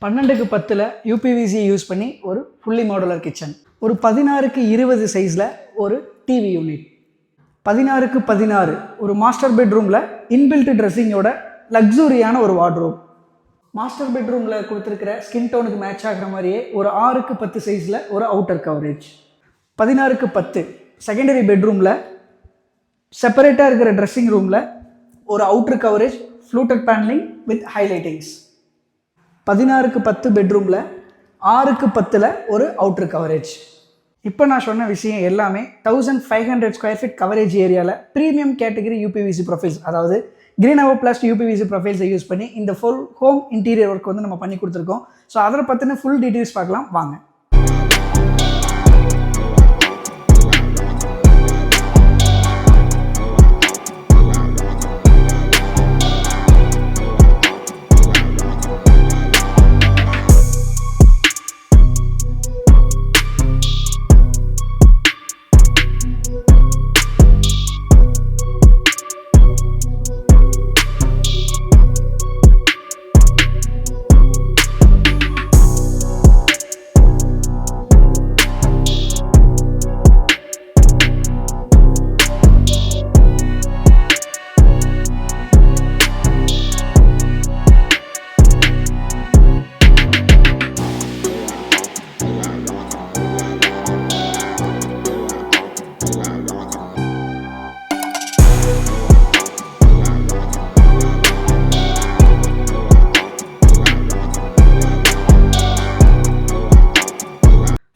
12க்கு 10ல் UPVC use பண்ணி ஒரு fully modular kitchen. ஒரு 16க்கு 20 சைஸில் ஒரு டிவி யூனிட். 16க்கு 16 ஒரு மாஸ்டர் பெட்ரூமில் இன்பில்ட் ட்ரெஸ்ஸிங்கோட லக்ஸூரியான ஒரு வார்ட்ரோப். மாஸ்டர் பெட்ரூமில் கொடுத்துருக்கிற ஸ்கின் டோனுக்கு மேட்ச் ஆகிற மாதிரியே ஒரு 6க்கு 10 சைஸில் ஒரு அவுட்டர் கவரேஜ். 16க்கு 10 செகண்டரி பெட்ரூமில் செப்பரேட்டாக இருக்கிற ட்ரெஸ்ஸிங் ரூமில் ஒரு outer coverage fluted paneling with highlightings. 16க்கு 10 பெட்ரூமில் 6க்கு 10ல் ஒரு அவுட்டர் கவரேஜ். இப்போ நான் சொன்ன விஷயம் எல்லாமே 1500 ஸ்கொயர் ஃபீட் கவரேஜ் ஏரியாவில் ப்ரீமியம் கேட்டகரி யூபிவிசி ப்ரொஃபைல்ஸ், அதாவது கிரீன் அவோ பிளஸ் யூபிவிசி ப்ரொஃபைல்ஸை யூஸ் பண்ணி இந்த ஃபுல் ஹோம் இன்டீரியர் ஒர்க் வந்து நம்ம பண்ணி கொடுத்துருக்கோம். ஸோ அதை பற்றின ஃபுல் டீட்டெயில்ஸ் பார்க்கலாம் வாங்க.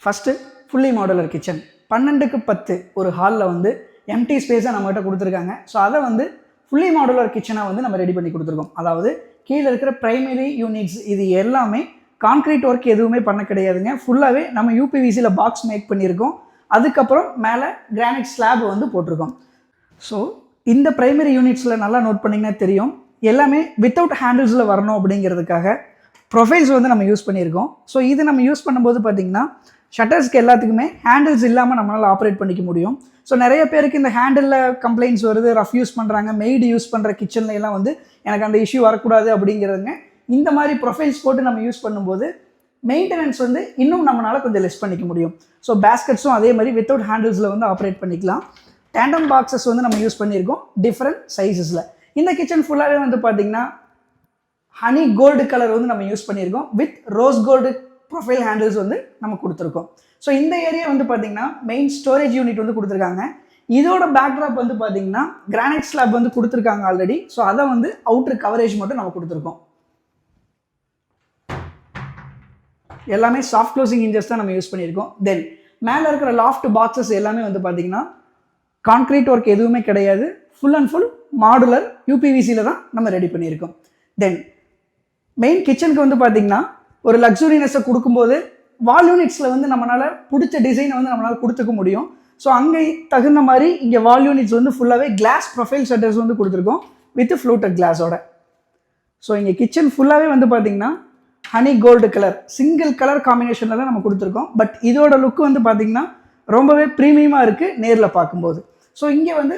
First fully modular kitchen. 12க்கு 10 ஒரு ஹாலில் வந்து எம்டி ஸ்பேஸை நம்மகிட்ட கொடுத்துருக்காங்க. ஸோ அதை வந்து ஃபுல்லி மாடுலர் கிச்சனாக வந்து நம்ம ரெடி பண்ணி கொடுத்துருக்கோம். அதாவது கீழே இருக்கிற ப்ரைமரி யூனிட்ஸ் இது எல்லாமே கான்க்ரீட் ஒர்க் எதுவுமே பண்ண கிடையாதுங்க. ஃபுல்லாகவே நம்ம யூபிவிசியில் பாக்ஸ் மேக் பண்ணியிருக்கோம். அதுக்கப்புறம் மேலே கிரானைட் ஸ்லாப் வந்து போட்டிருக்கோம். ஸோ இந்த ப்ரைமரி யூனிட்ஸில் நல்லா நோட் பண்ணிங்கன்னா தெரியும், எல்லாமே வித்தவுட் ஹேண்டில்ஸில் வரணும் அப்படிங்கிறதுக்காக ப்ரொஃபைல்ஸ் வந்து நம்ம யூஸ் பண்ணியிருக்கோம். ஸோ இது நம்ம யூஸ் பண்ணும்போது பார்த்திங்கன்னா ஷட்டர்ஸ்க்கு எல்லாத்துக்குமே ஹேண்டில்ஸ் இல்லாமல் நம்மளால் ஆப்ரேட் பண்ணிக்க முடியும். ஸோ நிறைய பேருக்கு இந்த ஹேண்டிலில் கம்ப்ளைண்ட்ஸ் வருது, ரஃப் யூஸ் பண்ணுறாங்க, மெய்டு யூஸ் பண்ணுற கிச்சனில் எல்லாம் வந்து எனக்கு அந்த இஷ்யூ வரக்கூடாது அப்படிங்கிறதுங்க. இந்த மாதிரி ப்ரொஃபைல்ஸ் போட்டு நம்ம யூஸ் பண்ணும்போது மெயின்டெனன்ஸ் வந்து இன்னும் நம்மளால் கொஞ்சம் லெஸ் பண்ணிக்க முடியும். ஸோ பேஸ்கெட்ஸும் அதே மாதிரி வித்தவுட் ஹேண்டில்ஸில் வந்து ஆப்ரேட் பண்ணிக்கலாம். டேண்டம் பாக்ஸஸ் வந்து நம்ம யூஸ் பண்ணியிருக்கோம் டிஃப்ரெண்ட் சைஸஸில். இந்த கிச்சன் ஃபுல்லாகவே வந்து பார்த்திங்கன்னா ஹனி கோல்டு கலர் வந்து நம்ம யூஸ் பண்ணியிருக்கோம். With rose gold profile handles வந்து நம்ம கொடுத்துருக்கோம். ஸோ இந்த ஏரியா வந்து பார்த்திங்கன்னா மெயின் ஸ்டோரேஜ் யூனிட் வந்து கொடுத்துருக்காங்க. இதோட பேக்ட்ராப் வந்து பார்த்திங்கன்னா கிரானைட் ஸ்லாப் வந்து கொடுத்துருக்காங்க ஆல்ரெடி. ஸோ அதை வந்து அவுட்டர் கவரேஜ் மட்டும் நம்ம கொடுத்துருக்கோம். எல்லாமே சாஃப்ட் க்ளோசிங் இன்ஜஸ் தான் நம்ம யூஸ் பண்ணியிருக்கோம். தென் மேலே இருக்கிற லாஃப்ட் பாக்ஸஸ் எல்லாமே வந்து பார்த்திங்கன்னா கான்க்ரீட் ஒர்க் எதுவுமே கிடையாது, ஃபுல் அண்ட் ஃபுல் மாடுலர் யூபிவிசியில் தான் நம்ம ரெடி பண்ணியிருக்கோம். தென் மெயின் கிச்சனுக்கு வந்து பார்த்திங்கன்னா ஒரு லக்ஸுரினஸை கொடுக்கும்போது வால் யூனிட்ஸில் வந்து நம்மளால் பிடிச்ச டிசைனை வந்து நம்மளால் கொடுத்துக்க முடியும். ஸோ அங்கே தகுந்த மாதிரி இங்கே வால் யூனிட்ஸ் வந்து ஃபுல்லாகவே கிளாஸ் ப்ரொஃபைல் ஷட்டர்ஸ் வந்து கொடுத்துருக்கோம் வித் ஃப்ளூட்டட் கிளாஸோட. ஸோ இங்கே கிச்சன் ஃபுல்லாகவே வந்து பார்த்திங்கன்னா honey gold colour single colour காம்பினேஷனில் தான் நம்ம கொடுத்துருக்கோம். பட் இதோட லுக் வந்து பார்த்திங்கன்னா ரொம்பவே ப்ரீமியமாக இருக்குது நேரில் பார்க்கும்போது. ஸோ இங்கே வந்து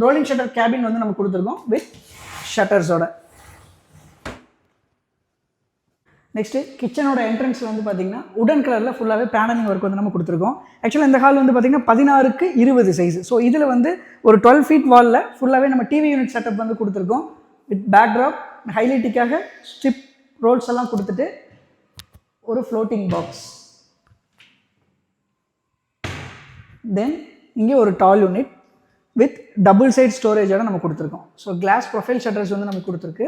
ரோலிங் ஷட்டர் கேபின் வந்து நம்ம கொடுத்துருக்கோம் வித் ஷட்டர்ஸோட. நெக்ஸ்ட்டு கிச்சனோட என்ட்ரன்ஸில் வந்து பார்த்திங்கன்னா உடன் கலரில் ஃபுல்லாகவே பேனலிங் ஒர்க் வந்து நம்ம கொடுத்துருக்கோம். ஆக்சுவலாக இந்த ஹால் வந்து பார்த்திங்கன்னா 16க்கு 20 சைஸ். ஸோ இதில் வந்து ஒரு 12 ஃபீட் வாலில் ஃபுல்லாகவே நம்ம டிவி யூனிட் செட்டப் வந்து கொடுத்துருக்கோம். வித் பேக்ட்ராப் ஹைலைட்டிக்காக ஸ்ட்ரிப் ரோல்ஸ் எல்லாம் கொடுத்துட்டு ஒரு ஃப்ளோட்டிங் பாக்ஸ். தென் இங்கே ஒரு tall unit with double side ஸ்டோரேஜோட நம்ம கொடுத்துருக்கோம். ஸோ கிளாஸ் ப்ரொஃபைல் ஷட்டர்ஸ் வந்து நமக்கு கொடுத்துருக்கு.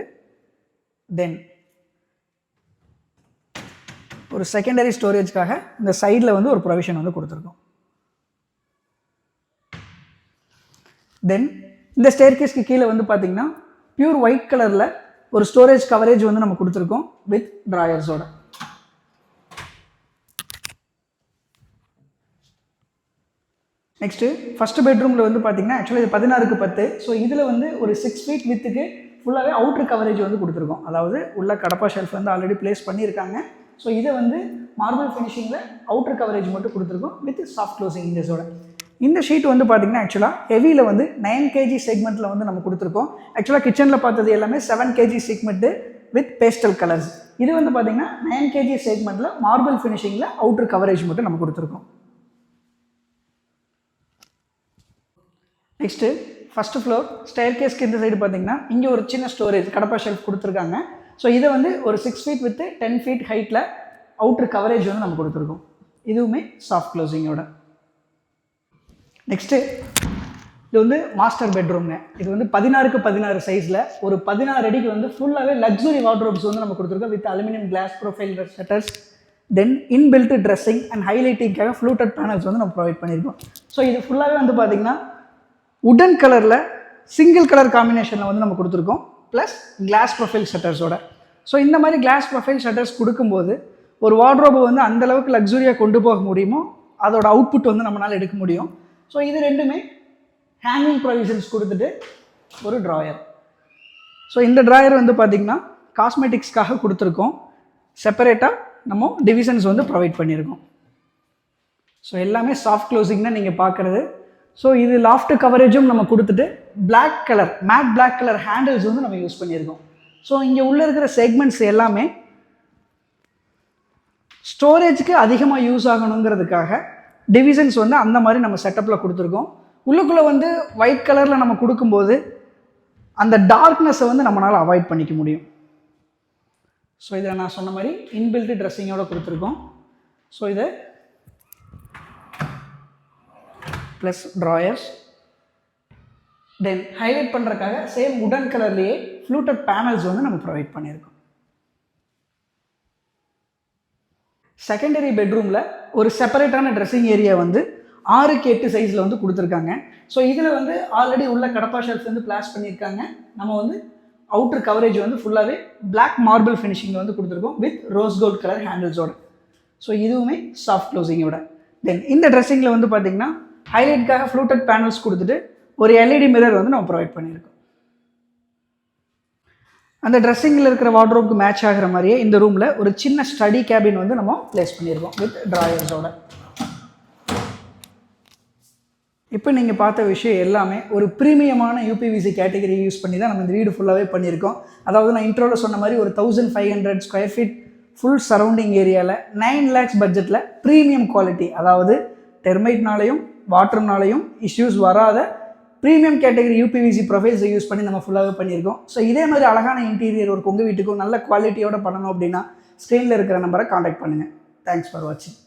தென் ஒரு செகண்டரி ஸ்டோரேஜ்க்காக இந்த சைடில் வந்து ஒரு ப்ரொவிஷன் வந்து கொடுத்துருக்கோம். தென் இந்த ஸ்டேர்கேஸ்க்கு கீழே வந்து பார்த்திங்கன்னா பியூர் ஒயிட் கலரில் ஒரு ஸ்டோரேஜ் கவரேஜ் வந்து நம்ம கொடுத்துருக்கோம் வித் ட்ராயர்ஸோட. நெக்ஸ்ட்டு ஃபஸ்ட்டு பெட்ரூமில் வந்து பார்த்திங்கன்னா ஆக்சுவலாக இது 16க்கு 10. ஸோ இதில் வந்து ஒரு 6 ஃபீட் வித்துக்கு ஃபுல்லாகவே அவுட்ரு கவரேஜ் வந்து கொடுத்துருக்கோம். அதாவது உள்ள கடப்பா ஷெல்ஃப் வந்து ஆல்ரெடி பிளேஸ் பண்ணியிருக்காங்க. ஸோ இதை வந்து மார்பிள் ஃபினிஷிங்கில் அவுட்டர் கவரேஜ் மட்டும் கொடுத்துருக்கோம் வித் சாஃப்ட் க்ளோசிங் இன்ஜஸோட. இந்த ஷீட் வந்து பார்த்திங்கன்னா ஆக்சுவலாக ஹெவியில் வந்து 9 kg செக்மெண்ட்டில் வந்து நம்ம கொடுத்துருக்கோம். ஆக்சுவலாக கிச்சனில் பார்த்தது எல்லாமே 7 kg segment with pastel colours. இது வந்து பார்த்தீங்கன்னா 9 kg செக்மெண்ட்டில் மார்பிள் ஃபினிஷிங்கில் அவுட்டர் கவரேஜ் மட்டும் நம்ம கொடுத்துருக்கோம். நெக்ஸ்ட்டு ஃபஸ்ட்டு ஃப்ளோர் ஸ்டேர் கேஸ்க்கு இந்த சைடு பார்த்தீங்கன்னா இங்கே ஒரு சின்ன ஸ்டோரேஜ் கடப்பா ஷெல்ஃப் கொடுத்துருக்காங்க. ஸோ இதை வந்து ஒரு 6 feet வித் 10 feet ஹைட்டில் அவுட்டர் கவரேஜ் வந்து நம்ம கொடுத்துருக்கோம். இதுவுமே சாஃப்ட் க்ளோசிங்கோட. நெக்ஸ்ட்டு இது வந்து மாஸ்டர் பெட்ரூம்ங்க. இது வந்து 16க்கு 16 சைஸில் ஒரு 16 அடிக்கு வந்து ஃபுல்லாகவே லக்ஸுரி வார்ட்ரோப்ஸ் வந்து நம்ம கொடுத்துருக்கோம் with aluminium glass profile shutters, then inbuilt dressing and ஹைலைட்டிங்காக ஃப்ளூட்டட் பேனல்ஸ் வந்து நம்ம ப்ரொவைட் பண்ணியிருக்கோம். ஸோ இது ஃபுல்லாகவே வந்து பார்த்திங்கன்னா உடன் கலரில் சிங்கிள் கலர் காம்பினேஷனில் வந்து நம்ம கொடுத்துருக்கோம், ப்ளஸ் கிளாஸ் ப்ரொஃபைல் ஷட்டர்ஸோட. ஸோ இந்த மாதிரி கிளாஸ் ப்ரொஃபைல் ஷட்டர்ஸ் கொடுக்கும்போது ஒரு வார்ட்ரோபை வந்து அந்தளவுக்கு லக்ஸுரியாக கொண்டு போக முடியுமோ அதோட அவுட்புட் வந்து நம்மளால் எடுக்க முடியும். ஸோ இது ரெண்டுமே ஹேங்கிங் ப்ரொவிஷன்ஸ் கொடுத்துட்டு ஒரு ட்ராயர். ஸோ இந்த ட்ராயர் வந்து பார்த்திங்கன்னா காஸ்மெட்டிக்ஸ்க்காக கொடுத்துருக்கோம், செப்பரேட்டாக நம்ம டிவிஷன்ஸ் வந்து ப்ரொவைட் பண்ணியிருக்கோம். ஸோ எல்லாமே சாஃப்ட் க்ளோசிங் தான் நீங்கள் பார்க்குறது. ஸோ இது லாஃப்ட் கவரேஜும் நம்ம கொடுத்துட்டு black colour matte black colour handles வந்து நம்ம யூஸ் பண்ணியிருக்கோம். ஸோ இங்கே உள்ளே இருக்கிற செக்மெண்ட்ஸ் எல்லாமே ஸ்டோரேஜுக்கு அதிகமாக யூஸ் ஆகணுங்கிறதுக்காக டிவிஷன்ஸ் வந்து அந்த மாதிரி நம்ம செட்டப்பில் கொடுத்துருக்கோம். உள்ளுக்குள்ளே வந்து ஒயிட் கலரில் நம்ம கொடுக்கும்போது அந்த டார்க்னஸை வந்து நம்மளால் அவாய்ட் பண்ணிக்க முடியும். ஸோ இதில் நான் சொன்ன மாதிரி இன்பில்ட் ட்ரெஸ்ஸிங்கோடு கொடுத்துருக்கோம். ஸோ இதை ப்ளஸ் ட்ராயர்ஸ், தென் ஹைலைட் பண்ணுறதுக்காக சேம் உடன் கலர்லேயே ஃப்ளூட்டட் பேனல்ஸ் வந்து நம்ம ப்ரொவைட் பண்ணியிருக்கோம். செகண்டரி பெட்ரூமில் ஒரு செப்பரேட்டான ட்ரெஸ்ஸிங் ஏரியா வந்து 6க்கு 8 சைஸில் வந்து கொடுத்துருக்காங்க. ஸோ இதில் வந்து ஆல்ரெடி உள்ள கடப்பா ஷெல்ஃப் வந்து பிளாஸ் பண்ணியிருக்காங்க. நம்ம வந்து அவுட்டர் கவரேஜ் வந்து ஃபுல்லாகவே பிளாக் மார்பிள் ஃபினிஷிங்கில் வந்து கொடுத்துருக்கோம் வித் ரோஸ் கோல்ட் கலர் ஹேண்டில்ஸோட. ஸோ இதுவுமே சாஃப்ட் க்ளோசிங்கோட. தென் இந்த ட்ரெஸ்ஸிங்கில் வந்து பார்த்திங்கன்னா ஹைலைட்காக ஃப்ளூட்டட் பேனல்ஸ் கொடுத்துட்டு ஒரு LED மிரர் வந்து நம்ம ப்ரொவைட் பண்ணியிருக்கோம். அந்த ட்ரெஸ்ஸிங்கில் இருக்கிற வார்ட்ரோப்க்கு மேட்ச் ஆகிற மாதிரியே இந்த ரூமில் ஒரு சின்ன ஸ்டடி கேபின் வந்து நம்ம ப்ளேஸ் பண்ணியிருக்கோம் வித் ட்ராயர்ஸோட. இப்போ நீங்கள் பார்த்த விஷயம் எல்லாமே ஒரு ப்ரீமியமான UPVC கேட்டகரி யூஸ் பண்ணி தான் நம்ம இந்த வீடு ஃபுல்லாகவே பண்ணியிருக்கோம். அதாவது நான் இன்ட்ரோவில் சொன்ன மாதிரி ஒரு 1500 ஸ்கொயர் ஃபீட் ஃபுல் சரௌண்டிங் ஏரியாவில் 9 lakhs பட்ஜெட்டில் ப்ரீமியம் குவாலிட்டி, அதாவது டெர்மைட்னாலையும் வாட்டர்னாலையும் இஷ்யூஸ் வராத ப்ரீமியம் கேட்டகரி UPVC ப்ரொஃபைல்ஸை யூஸ் பண்ணி நம்ம ஃபுல்லாகவே பண்ணியிருக்கோம். ஸோ இதே மாதிரி அழகான இன்டீரியர் ஒரு உங்கள் வீட்டுக்கும் நல்ல குவாலிட்டியோட பண்ணணும் அப்படின்னா ஸ்க்ரீனில் இருக்கிற நம்பரை காண்டாக்ட் பண்ணுங்கள். தேங்க்ஸ் ஃபார் வாட்சிங்.